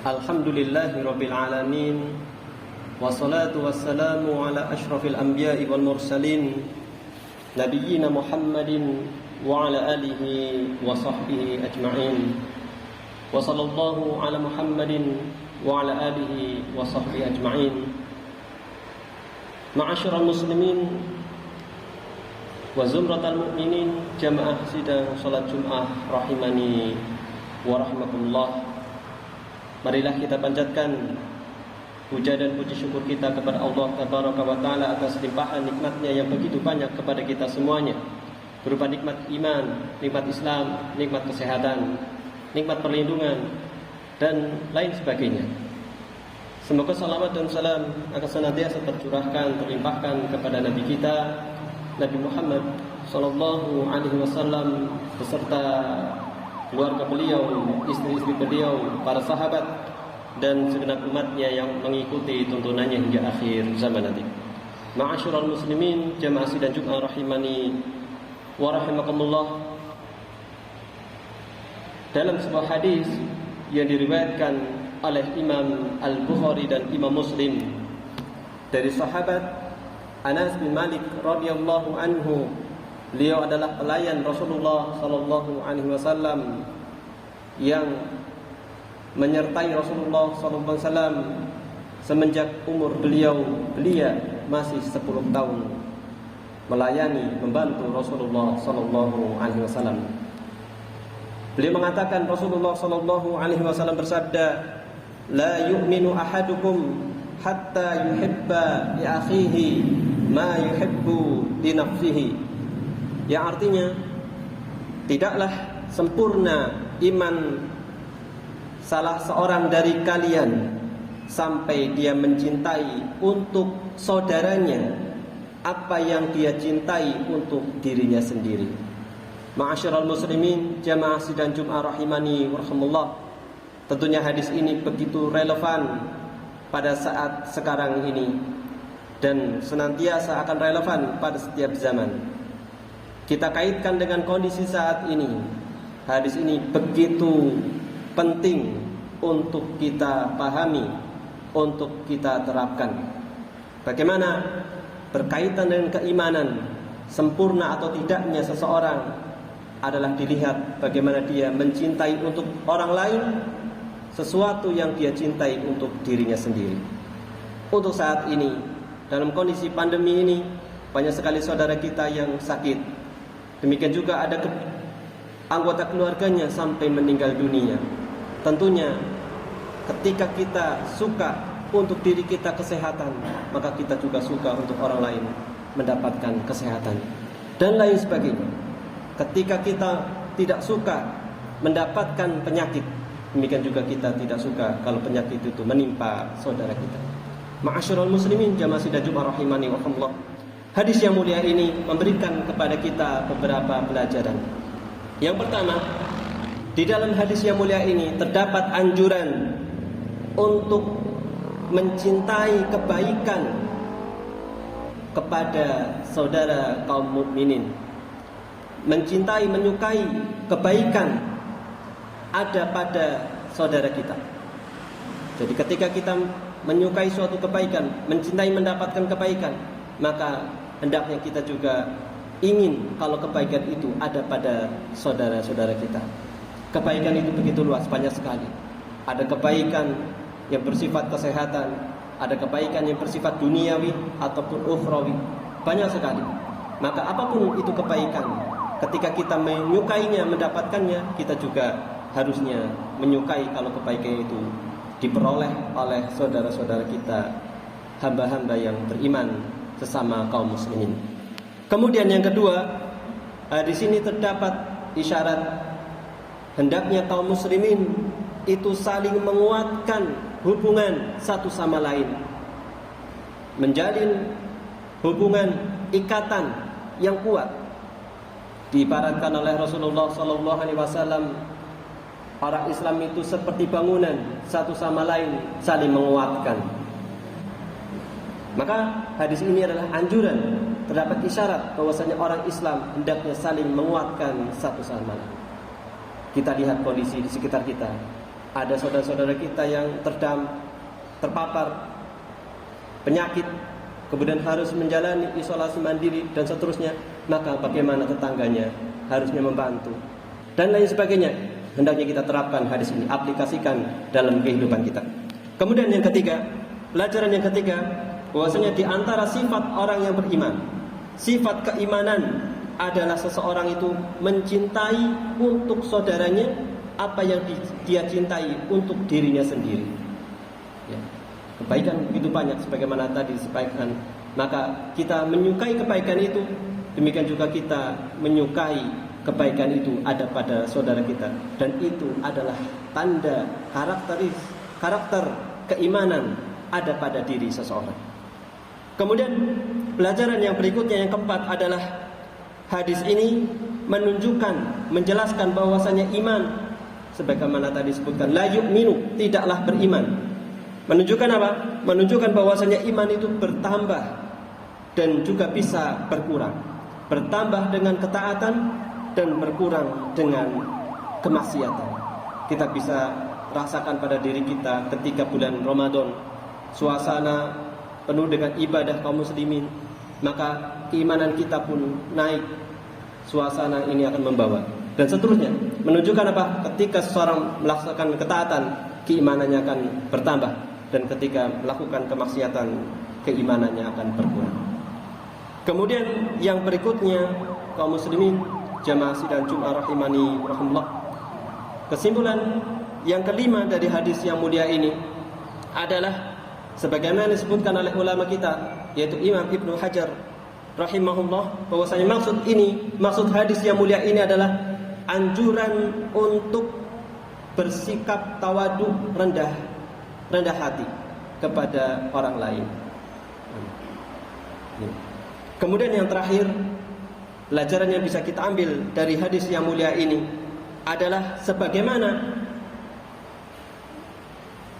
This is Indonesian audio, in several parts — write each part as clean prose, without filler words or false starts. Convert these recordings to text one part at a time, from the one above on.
Alhamdulillahi Rabbil Alamin. Wassalatu wassalamu ala ashrafil anbiya'i wal mursalin Nabiyyina Muhammadin wa ala alihi wa sahbihi ajma'in. Wa sallallahu ala Muhammadin wa ala alihi wa sahbihi ajma'in. Ma'asyiral muslimin wa zumratal mu'minin, jamaah sidang salat Jumat rahimani wa rahmatullah. Marilah kita panjatkan puja dan puji syukur kita kepada Allah Tabaraka wa Ta'ala atas limpahan nikmatnya yang begitu banyak kepada kita semuanya, berupa nikmat iman, nikmat Islam, nikmat kesehatan, nikmat perlindungan, dan lain sebagainya. Semoga salawat dan salam akan senantiasa tercurahkan, terlimpahkan kepada Nabi kita, Nabi Muhammad sallallahu alaihi wasallam, beserta keluarga beliau, istri-istri beliau, para sahabat, dan segenap umatnya yang mengikuti tuntunannya hingga akhir zaman nanti. Ma'asyiral muslimin, jamaah sidang Jumat rahimani wa rahimakumullah. Dalam sebuah hadis yang diriwayatkan oleh Imam Al-Bukhari dan Imam Muslim dari sahabat Anas bin Malik radhiyallahu anhu, beliau adalah pelayan Rasulullah sallallahu alaihi wasallam yang menyertai Rasulullah sallallahu alaihi wasallam semenjak umur beliau masih 10 tahun, melayani, membantu Rasulullah sallallahu alaihi wasallam. Beliau mengatakan, Rasulullah sallallahu alaihi wasallam bersabda, "La yu'minu ahadukum hatta yuhibba li akhihi ma yuhibbu li nafsihi." Yang artinya, tidaklah sempurna iman salah seorang dari kalian sampai dia mencintai untuk saudaranya apa yang dia cintai untuk dirinya sendiri. Ma'asyiral muslimin, jamaah sidang Jumat rahimani warahmatullah. Tentunya hadis ini begitu relevan pada saat sekarang ini dan senantiasa akan relevan pada setiap zaman. Kita kaitkan dengan kondisi saat ini. Hadis ini begitu penting untuk kita pahami, untuk kita terapkan. Bagaimana berkaitan dengan keimanan, sempurna atau tidaknya seseorang adalah dilihat bagaimana dia mencintai untuk orang lain sesuatu yang dia cintai untuk dirinya sendiri. Untuk saat ini, dalam kondisi pandemi ini, banyak sekali saudara kita yang sakit. Demikian juga ada anggota keluarganya sampai meninggal dunia. Tentunya ketika kita suka untuk diri kita kesehatan, maka kita juga suka untuk orang lain mendapatkan kesehatan dan lain sebagainya. Ketika kita tidak suka mendapatkan penyakit, demikian juga kita tidak suka kalau penyakit itu menimpa saudara kita. Ma'asyiral muslimin, jamaah sidang Jumat rahimani wa rahmatullah. Hadis yang mulia ini memberikan kepada kita beberapa pelajaran. Yang pertama, di dalam hadis yang mulia ini terdapat anjuran untuk mencintai kebaikan kepada saudara kaum mukminin. Mencintai, menyukai kebaikan ada pada saudara kita. Jadi ketika kita menyukai suatu kebaikan, mencintai mendapatkan kebaikan, maka hendaknya kita juga ingin kalau kebaikan itu ada pada saudara-saudara kita. Kebaikan itu begitu luas, banyak sekali. Ada kebaikan yang bersifat kesehatan, ada kebaikan yang bersifat duniawi ataupun ukhrawi, banyak sekali. Maka apapun itu kebaikan, ketika kita menyukainya, mendapatkannya, kita juga harusnya menyukai kalau kebaikan itu diperoleh oleh saudara-saudara kita, hamba-hamba yang beriman sesama kaum muslimin. Kemudian yang kedua, di sini terdapat isyarat hendaknya kaum muslimin itu saling menguatkan hubungan satu sama lain, menjalin hubungan ikatan yang kuat. Diibaratkan oleh Rasulullah sallallahu alaihi wasallam, orang Islam itu seperti bangunan, satu sama lain saling menguatkan. Maka hadis ini adalah anjuran, terdapat isyarat bahwasanya orang Islam hendaknya saling menguatkan satu sama lain. Kita lihat kondisi di sekitar kita. ada saudara-saudara kita yang terpapar penyakit, kemudian harus menjalani isolasi mandiri dan seterusnya, maka bagaimana tetangganya harusnya membantu dan lain sebagainya. Hendaknya kita terapkan hadis ini, aplikasikan dalam kehidupan kita. Kemudian yang ketiga, pelajaran yang ketiga, bahwasanya di antara sifat orang yang beriman, sifat keimanan adalah seseorang itu mencintai untuk saudaranya apa yang dia cintai untuk dirinya sendiri. Ya. Kebaikan begitu banyak sebagaimana tadi disampaikan. Maka kita menyukai kebaikan itu, demikian juga kita menyukai kebaikan itu ada pada saudara kita, dan itu adalah tanda karakter keimanan ada pada diri seseorang. Kemudian pelajaran yang berikutnya yang keempat adalah hadis ini menjelaskan bahwasanya iman sebagaimana tadi disebutkan, la yu'minu, tidaklah beriman. Menunjukkan apa? Menunjukkan bahwasanya iman itu bertambah dan juga bisa berkurang. Bertambah dengan ketaatan dan berkurang dengan kemaksiatan. Kita bisa rasakan pada diri kita ketika bulan Ramadan, suasana penuh dengan ibadah kaum muslimin, maka keimanan kita pun naik. Suasana ini akan membawa dan seterusnya, menunjukkan apa? Ketika seseorang melaksanakan ketaatan, keimanannya akan bertambah, dan ketika melakukan kemaksiatan, keimanannya akan berkurang. Kemudian yang berikutnya, kaum muslimin jamaah sidang Jumat rahimani rahimakumullah, kesimpulan yang kelima dari hadis yang mulia ini adalah sebagaimana disebutkan oleh ulama kita, yaitu Imam Ibnu Hajar rahimahullah, bahwasanya maksud hadis yang mulia ini adalah anjuran untuk bersikap tawadu, rendah hati kepada orang lain. Kemudian yang terakhir, pelajaran yang bisa kita ambil dari hadis yang mulia ini adalah sebagaimana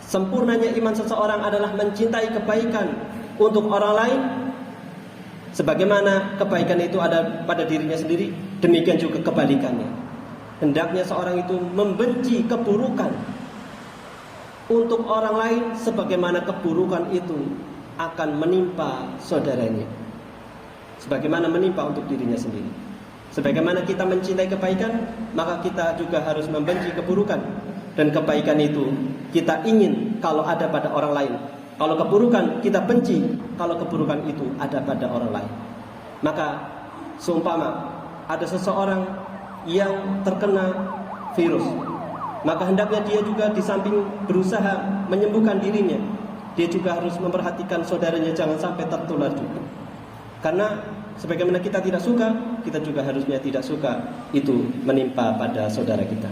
sempurnanya iman seseorang adalah mencintai kebaikan untuk orang lain, sebagaimana kebaikan itu ada pada dirinya sendiri, demikian juga kebalikannya. Hendaknya seorang itu membenci keburukan untuk orang lain sebagaimana keburukan itu akan menimpa saudaranya, sebagaimana menimpa untuk dirinya sendiri. Sebagaimana kita mencintai kebaikan, maka kita juga harus membenci keburukan, dan kebaikan itu kita ingin kalau ada pada orang lain. Kalau keburukan kita benci kalau keburukan itu ada pada orang lain. Maka seumpama ada seseorang yang terkena virus, maka hendaknya dia juga di samping berusaha menyembuhkan dirinya, dia juga harus memperhatikan saudaranya jangan sampai tertular juga. Karena sebagaimana kita tidak suka, kita juga harusnya tidak suka itu menimpa pada saudara kita.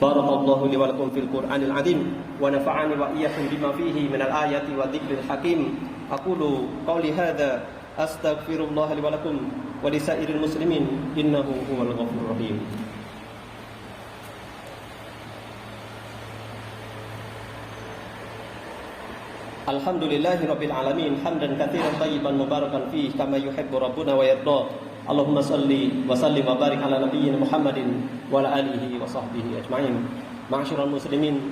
Barakallahu li wa lakum fil Qur'anil azim wa nafa'ani wa iyyakum bima fihi minal ayati wa dzikril hakim. Aqulu qawli hadza astaghfirullah li wa lakum wa lisairil muslimin innahu huwal ghafurur rahim. Alhamdulillahi rabbil alamin, hamdan katsiran thayyiban mubarakan fihi kama yuhibbu rabbuna wa yarda. Allahumma salli wa sallim wa barik ala nabiyyina Muhammadin wa ala alihi wa sahbihi ajma'in. Ma'asyiral muslimin,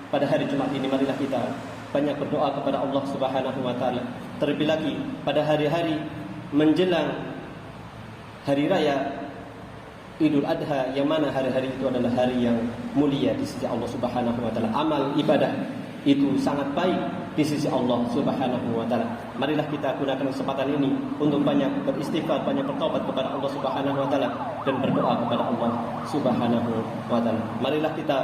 pada hari Jumat ini marilah kita banyak berdoa kepada Allah Subhanahu wa taala. Terlebih lagi pada hari-hari menjelang hari raya Idul Adha, yang mana hari-hari itu adalah hari yang mulia di sisi Allah Subhanahu wa taala. Amal ibadah itu sangat baik di sisi Allah Subhanahu wa taala. Marilah kita gunakan kesempatan ini untuk banyak beristighfar, banyak bertobat kepada Allah Subhanahu wa taala dan berdoa kepada Allah Subhanahu wa taala. Marilah kita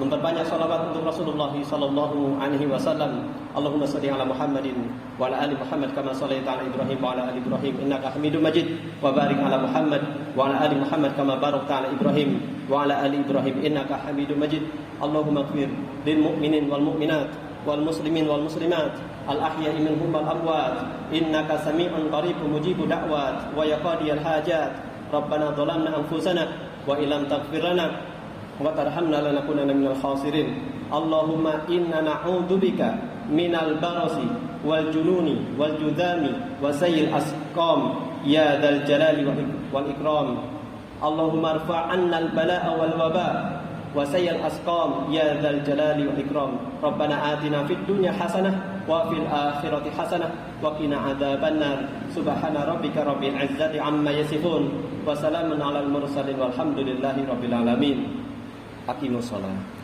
memperbanyak salawat untuk Rasulullah sallallahu alaihi wasallam. Allahumma shalli ala Muhammadin wa ala ali Muhammad kama shallaita ala Ibrahim wa ala ali Ibrahim innaka Hamidum Majid, wa barik ala Muhammad wa ala ali Muhammad kama barakta ala Ibrahim wa ala ali Ibrahim innaka Hamidum Majid. Allahumma ighfir lil mu'minin wal mu'minat wal muslimin wal muslimat al ahya'i minhum wal amwat innaka sami'un qaribun mujibud da'wat wa yaqdiyal hajat. Rabbana dhalamna anfusana wa illam taghfir lana wa tarhamna lanakunanna minal khasirin. Allahumma inna na'udzubika minal barasi wal jununi wal judami wa sayyil asqam ya dzal jalali wal ikram. Allahumma irfa' 'anna al bala'a wal waba wa sayyal asqam ya dzal jalali wal ikram. Rabbana atina fid dunya hasanah wa fil akhirati hasanah wa qina adzabannar. Subhana rabbika rabbil izzati amma yasifun wa salamun alal mursalin walhamdulillahi rabbil alamin. Aqimus shalah.